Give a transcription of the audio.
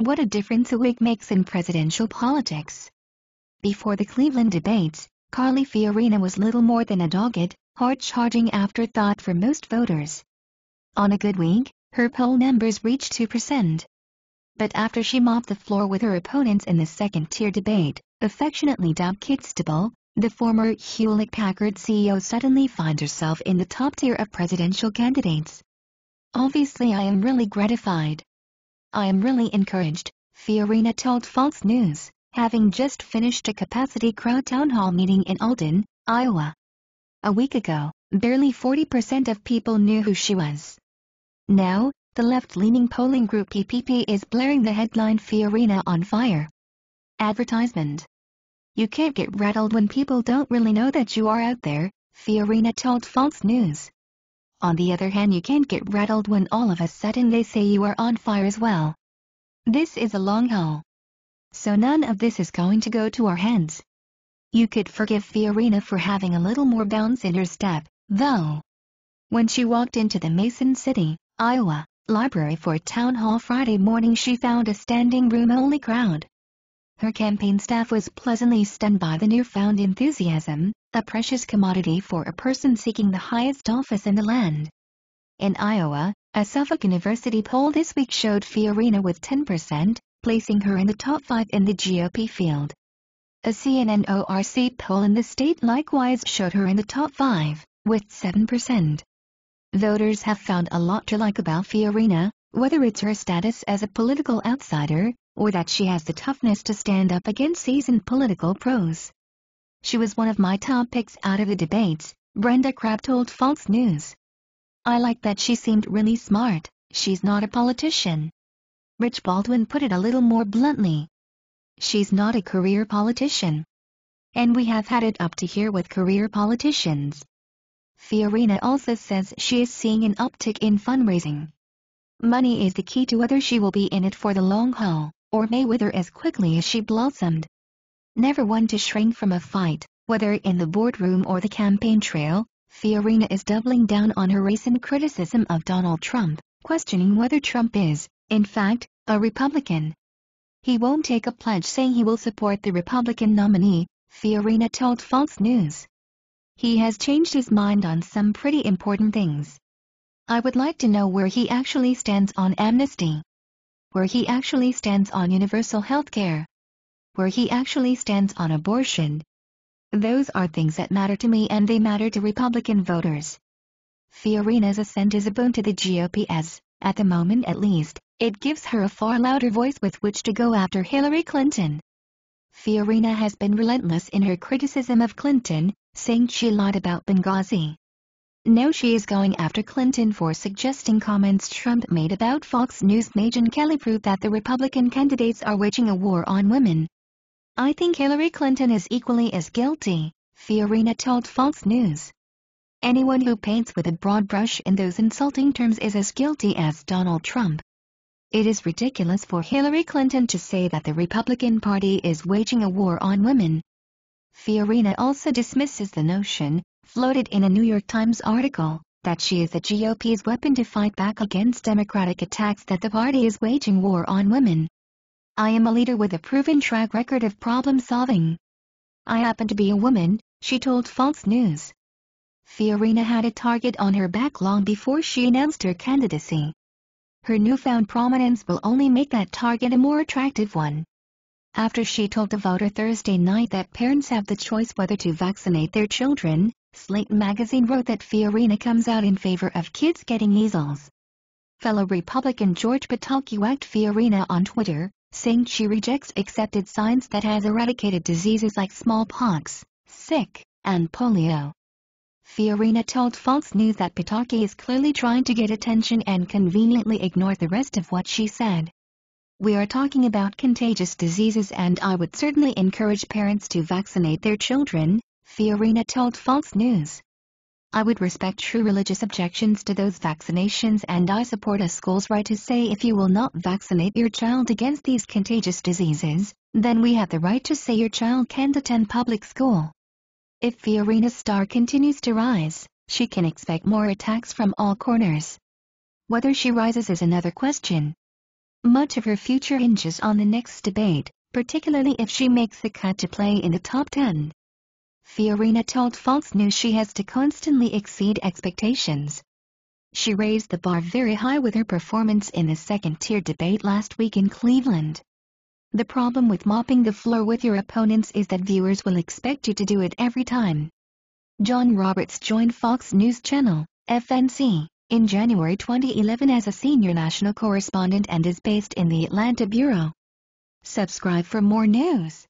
What a difference a week makes in presidential politics. Before the Cleveland debates, Carly Fiorina was little more than a dogged, hard-charging afterthought for most voters. On a good week, her poll numbers reached 2%. But after she mopped the floor with her opponents in the second-tier debate, affectionately dubbed Kidstable, the former Hewlett-Packard CEO suddenly finds herself in the top tier of presidential candidates. Obviously I am really gratified. I am really encouraged, Fiorina told Fox News, having just finished a capacity crowd town hall meeting in Alden, Iowa. A week ago, barely 40% of people knew who she was. Now, the left-leaning polling group PPP is blaring the headline Fiorina on Fire. Advertisement. You can't get rattled when people don't really know that you are out there, Fiorina told Fox News. On the other hand, you can't get rattled when all of a sudden they say you are on fire as well. This is a long haul. So none of this is going to go to our heads. You could forgive Fiorina for having a little more bounce in her step, though. When she walked into the Mason City, Iowa, library for a town hall Friday morning, she found a standing room-only crowd. Her campaign staff was pleasantly stunned by the newfound enthusiasm, a precious commodity for a person seeking the highest office in the land. In Iowa, a Suffolk University poll this week showed Fiorina with 10%, placing her in the top 5 in the GOP field. A CNN ORC poll in the state likewise showed her in the top 5, with 7%. Voters have found a lot to like about Fiorina, whether it's her status as a political outsider, or that she has the toughness to stand up against seasoned political pros. She was one of my top picks out of the debates, Brenda Crabb told Fox News. I like that she seemed really smart. She's not a politician. Rich Baldwin put it a little more bluntly. She's not a career politician. And we have had it up to here with career politicians. Fiorina also says she is seeing an uptick in fundraising. Money is the key to whether she will be in it for the long haul, or may wither as quickly as she blossomed. Never one to shrink from a fight, whether in the boardroom or the campaign trail, Fiorina is doubling down on her recent criticism of Donald Trump, questioning whether Trump is, in fact, a Republican. He won't take a pledge saying he will support the Republican nominee, Fiorina told Fox News. He has changed his mind on some pretty important things. I would like to know where he actually stands on amnesty. Where he actually stands on universal health care. Where he actually stands on abortion. Those are things that matter to me, and they matter to Republican voters. Fiorina's ascent is a boon to the GOP as, at the moment at least, it gives her a far louder voice with which to go after Hillary Clinton. Fiorina has been relentless in her criticism of Clinton, saying she lied about Benghazi. Now she is going after Clinton for suggesting comments Trump made about Fox News' Megyn Kelly prove that the Republican candidates are waging a war on women. I think Hillary Clinton is equally as guilty, Fiorina told Fox News. Anyone who paints with a broad brush in those insulting terms is as guilty as Donald Trump. It is ridiculous for Hillary Clinton to say that the Republican Party is waging a war on women. Fiorina also dismisses the notion, floated in a New York Times article, that she is the GOP's weapon to fight back against Democratic attacks that the party is waging war on women. I am a leader with a proven track record of problem-solving. I happen to be a woman, she told Fox News. Fiorina had a target on her back long before she announced her candidacy. Her newfound prominence will only make that target a more attractive one. After she told a voter Thursday night that parents have the choice whether to vaccinate their children, Slate magazine wrote that Fiorina comes out in favor of kids getting measles. Fellow Republican George Pataki whacked Fiorina on Twitter, saying she rejects accepted science that has eradicated diseases like smallpox, sick, and polio. Fiorina told Fox News that Pataki is clearly trying to get attention and conveniently ignored the rest of what she said. We are talking about contagious diseases, and I would certainly encourage parents to vaccinate their children, Fiorina told Fox News. I would respect true religious objections to those vaccinations, and I support a school's right to say if you will not vaccinate your child against these contagious diseases, then we have the right to say your child can't attend public school. If Fiorina's star continues to rise, she can expect more attacks from all corners. Whether she rises is another question. Much of her future hinges on the next debate, particularly if she makes the cut to play in the top 10. Fiorina told Fox News she has to constantly exceed expectations. She raised the bar very high with her performance in the second-tier debate last week in Cleveland. The problem with mopping the floor with your opponents is that viewers will expect you to do it every time. John Roberts joined Fox News Channel, FNC, in January 2011 as a senior national correspondent and is based in the Atlanta bureau. Subscribe for more news.